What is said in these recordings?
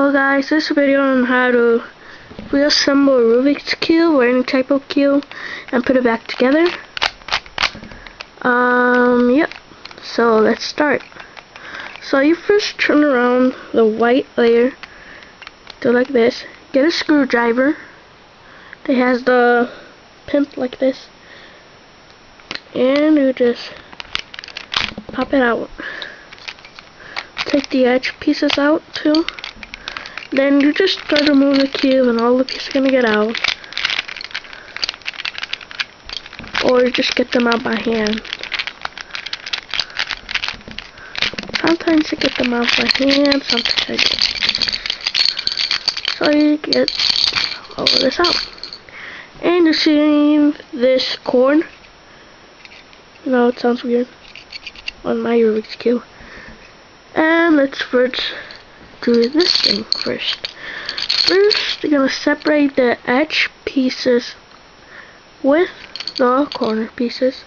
So guys, this video on how to reassemble a Rubik's Cube or any type of cube and put it back together. Yep. So let's start. So you first turn around the white layer, do like this. Get a screwdriver that has the pin like this, and you just pop it out. Take the edge pieces out too. Then you just try to remove the cube and all the pieces are gonna get out. Or you just get them out by hand. Sometimes you get them out by hand, sometimes I don't. So you get all of this out. And you see this cord. No, it sounds weird on my Rubik's Cube. And let's first do this thing first. First, you're gonna separate the edge pieces with the corner pieces.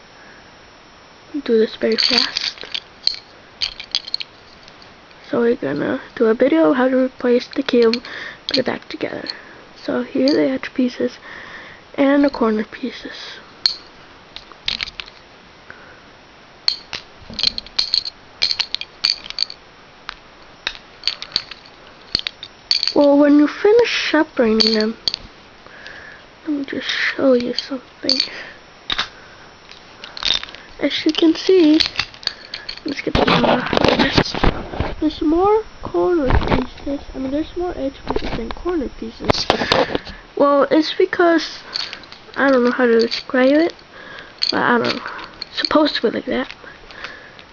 Do this very fast. So we're gonna do a video of how to replace the cube, put it back together. So here are the edge pieces and the corner pieces. Well, when you finish separating them, let me just show you something. As you can see, let's get the camera out of this. There's more corner pieces. There's more edge pieces than corner pieces. Well, it's because I don't know how to describe it, but I don't know. It's supposed to be like that.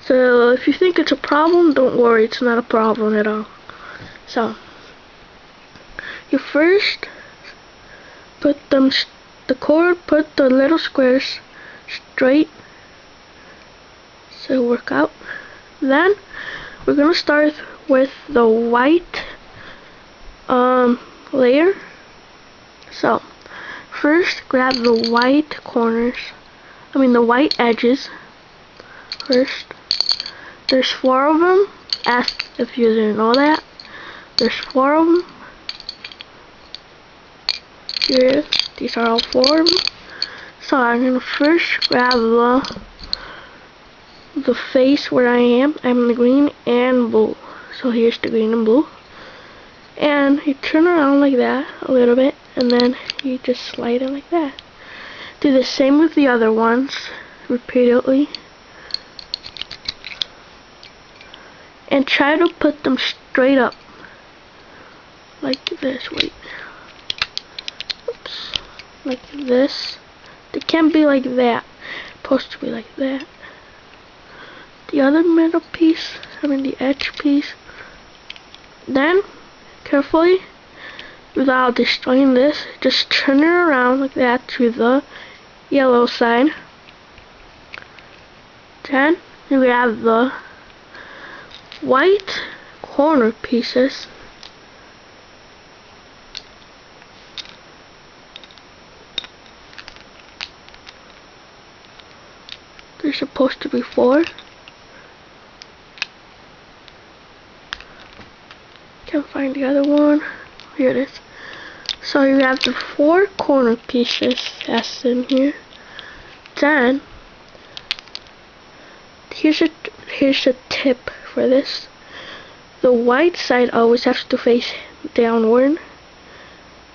So if you think it's a problem, don't worry. It's not a problem at all. So you first put put the little squares straight so work out. Then we're gonna start with the white layer. So first grab the white corners, the white edges first. There's 4 of them, as if you didn't know that. There's 4 of them. Here, these are all 4 of them. So I'm gonna first grab the face where I am. I'm the green and blue. So here's the green and blue. And you turn around like that a little bit, and then you just slide it like that. Do the same with the other ones repeatedly. And try to put them straight up. Like this, wait. Oops. Like this. They can't be like that. It's supposed to be like that. The other middle piece, the edge piece. Then, carefully, without destroying this, just turn it around like that to the yellow side. Then, you grab the white corner pieces. There's supposed to be 4. Can't find the other one. Here it is. So you have the 4 corner pieces that's in here. Then here's a tip for this. The white side always has to face downward,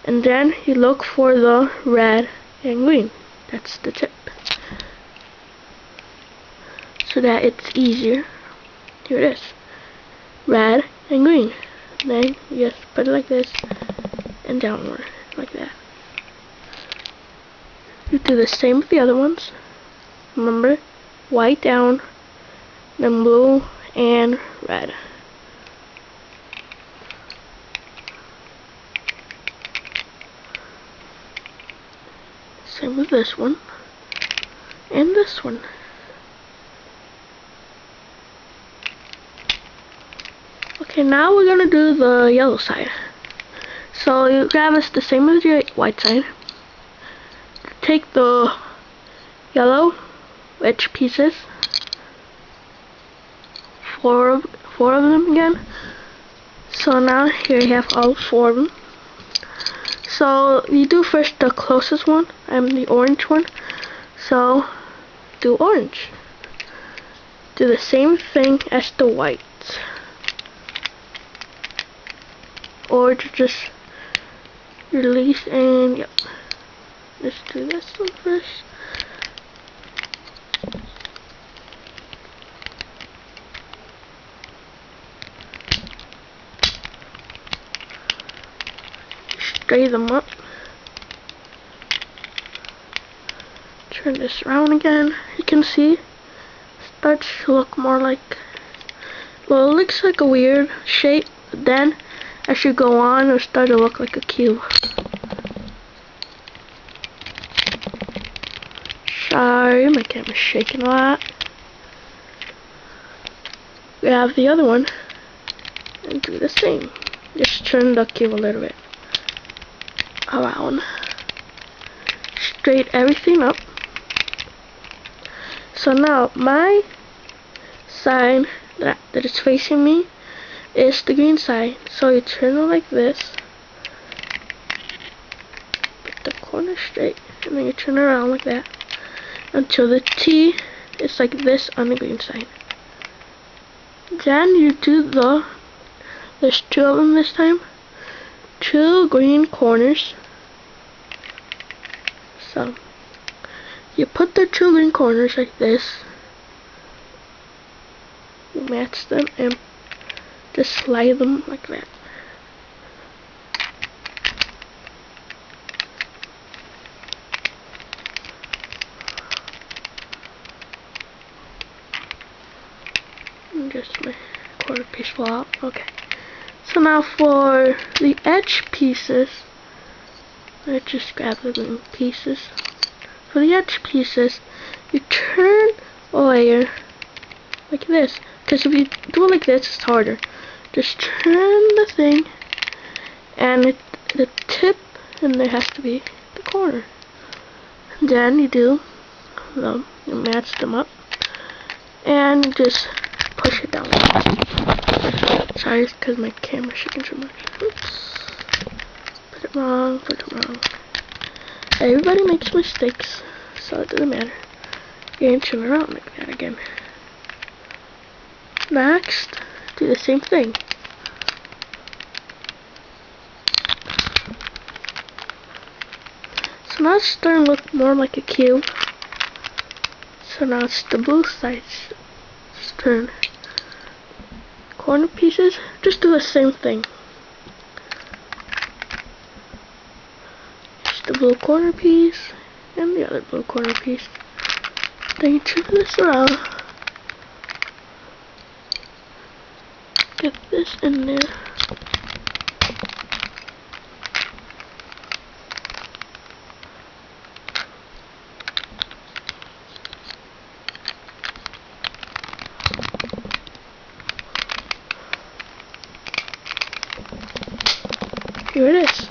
and then you look for the red and green. That's the tip, so that it's easier. Here it is, red and green. Then you just put it like this and downward like that. You do the same with the other ones. Remember, white down, then blue and red. Same with this one and this one. Okay, now we're gonna do the yellow side. So you grab us the same as your white side. Take the yellow wedge pieces, four of them again. So now here you have all 4 of them. So you do first the closest one. I'm the orange one. So do orange. Do the same thing as the white. Or just release and yep. Let's do this one first. Straighten them up. Turn this around again. You can see it starts to look more like, well, it looks like a weird shape, but then as you go on it'll start to look like a cube. Sorry, my camera's shaking a lot. Grab the other one and do the same. Just turn the cube a little bit around. Straighten everything up. So now my side that is facing me is the green side. So you turn it like this. Put the corner straight. And then you turn it around like that. Until the T is like this on the green side. Then you do there's 2 of them this time. 2 green corners. So you put the 2 green corners like this. You match them and just slide them like that. And just my quarter piece fall out. Okay. So now for the edge pieces, let's just grab the green pieces. For the edge pieces, you turn a layer like this. Because if you do it like this, it's harder. Just turn the thing, and the tip, and there has to be the corner. And then you do, you match them up, and just push it down. Sorry, it's because my camera's shaking so much. Oops. Put it wrong. Everybody makes mistakes, so it doesn't matter. You're going to turn around like that again. Next, do the same thing. So now it's starting to look more like a cube. So now it's the blue side. Just turn corner pieces. Just do the same thing. Just the blue corner piece and the other blue corner piece. Then you turn this around. Get this in there. Here it is.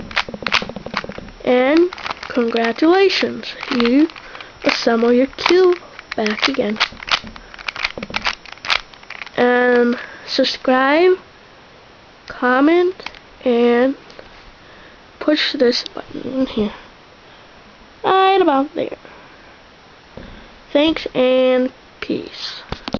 And congratulations, you assemble your cube back again. Subscribe, comment, and push this button in here. Right about there. Thanks and peace.